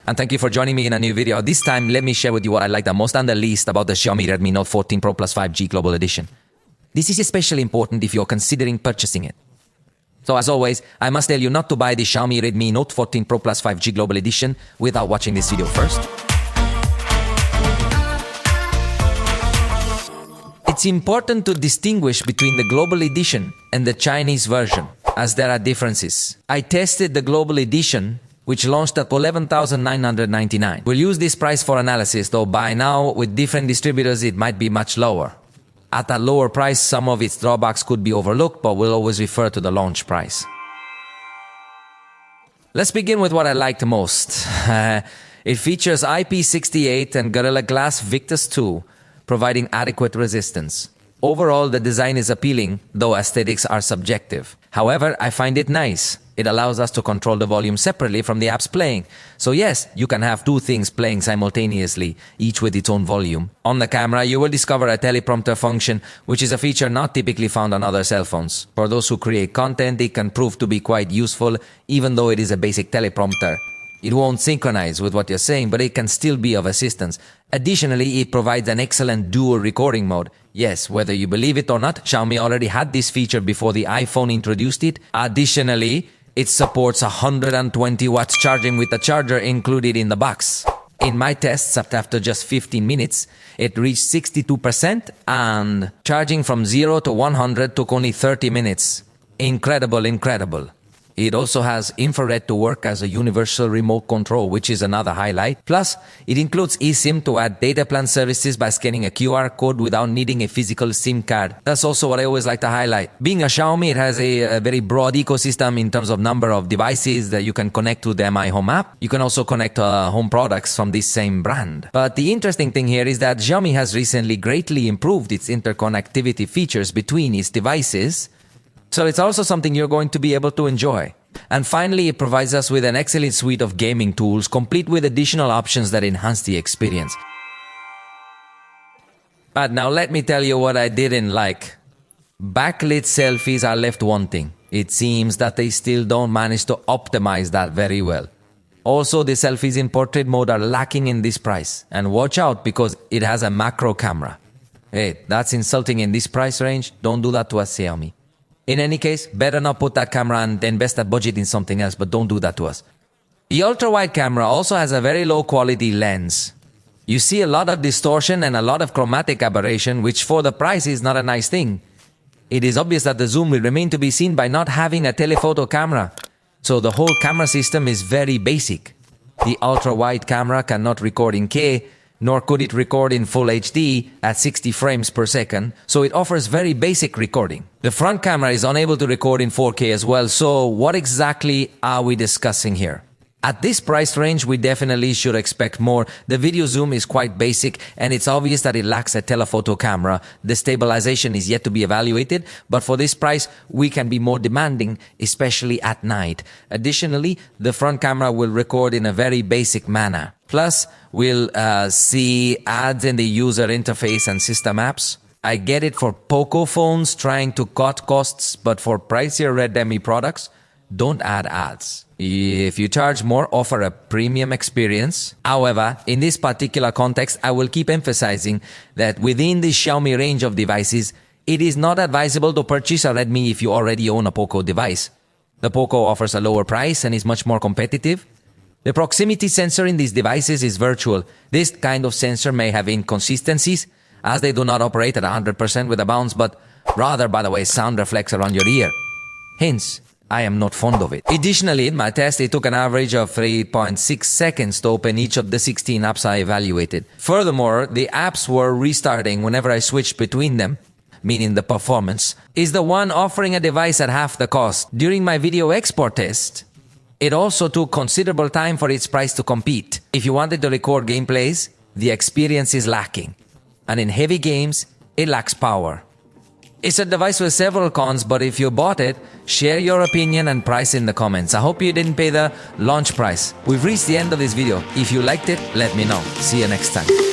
and thank you for joining me in a new video. This time, let me share with you what I like the most and the least about the Xiaomi Redmi Note 14 Pro Plus 5G Global Edition. This is especially important if you're considering purchasing it. So as always, I must tell you not to buy the Xiaomi Redmi Note 14 Pro Plus 5G Global Edition without watching this video first. It's important to distinguish between the Global Edition and the Chinese version, as there are differences. I tested the Global Edition, which launched at $11,999. We'll use this price for analysis, though by now, with different distributors, it might be much lower. At that lower price, some of its drawbacks could be overlooked, but we'll always refer to the launch price. Let's begin with what I liked most. It features IP68 and Gorilla Glass Victus 2, providing adequate resistance. Overall, the design is appealing, though aesthetics are subjective. However, I find it nice. It allows us to control the volume separately from the apps playing. So yes, you can have two things playing simultaneously, each with its own volume. On the camera, you will discover a teleprompter function, which is a feature not typically found on other cell phones. For those who create content, it can prove to be quite useful, even though it is a basic teleprompter. It won't synchronize with what you're saying, but it can still be of assistance. Additionally, it provides an excellent dual recording mode. Yes, whether you believe it or not, Xiaomi already had this feature before the iPhone introduced it. Additionally, it supports 120 watts charging with a charger included in the box. In my tests, after just 15 minutes, it reached 62%, and charging from 0 to 100 took only 30 minutes. Incredible, incredible. It also has infrared to work as a universal remote control, which is another highlight. Plus, it includes eSIM to add data plan services by scanning a QR code without needing a physical SIM card. That's also what I always like to highlight. Being a Xiaomi, it has a very broad ecosystem in terms of number of devices that you can connect to the My Home app. You can also connect home products from this same brand. But the interesting thing here is that Xiaomi has recently greatly improved its interconnectivity features between its devices. So it's also something you're going to be able to enjoy. And finally, it provides us with an excellent suite of gaming tools, complete with additional options that enhance the experience. But now let me tell you what I didn't like. Backlit selfies are left wanting. It seems that they still don't manage to optimize that very well. Also, the selfies in portrait mode are lacking in this price. And watch out, because it has a macro camera. Hey, that's insulting in this price range. Don't do that to us, Xiaomi. In any case, better not put that camera and invest that budget in something else, but don't do that to us. The ultra-wide camera also has a very low-quality lens. You see a lot of distortion and a lot of chromatic aberration, which for the price is not a nice thing. It is obvious that the zoom will remain to be seen by not having a telephoto camera. So the whole camera system is very basic. The ultra-wide camera cannot record in K, nor could it record in Full HD at 60 frames per second, so it offers very basic recording. The front camera is unable to record in 4K as well, so what exactly are we discussing here? At this price range, we definitely should expect more. The video zoom is quite basic, and it's obvious that it lacks a telephoto camera. The stabilization is yet to be evaluated, but for this price, we can be more demanding, especially at night. Additionally, the front camera will record in a very basic manner. Plus, we'll see ads in the user interface and system apps. I get it for Poco phones trying to cut costs, but for pricier Redmi products, don't add ads. If you charge more, offer a premium experience. However, in this particular context, I will keep emphasizing that within the Xiaomi range of devices, it is not advisable to purchase a Redmi if you already own a Poco device. The Poco offers a lower price and is much more competitive. The proximity sensor in these devices is virtual. This kind of sensor may have inconsistencies, as they do not operate at 100% with a bounce, but rather by the way sound reflects around your ear. Hence, I am not fond of it. Additionally, in my test, it took an average of 3.6 seconds to open each of the 16 apps I evaluated. Furthermore, the apps were restarting whenever I switched between them, meaning the performance is the one offering a device at half the cost. During my video export test, it also took considerable time for its price to compete. If you wanted to record gameplays, the experience is lacking. And in heavy games, it lacks power. It's a device with several cons, but if you bought it, share your opinion and price in the comments. I hope you didn't pay the launch price. We've reached the end of this video. If you liked it, let me know. See you next time.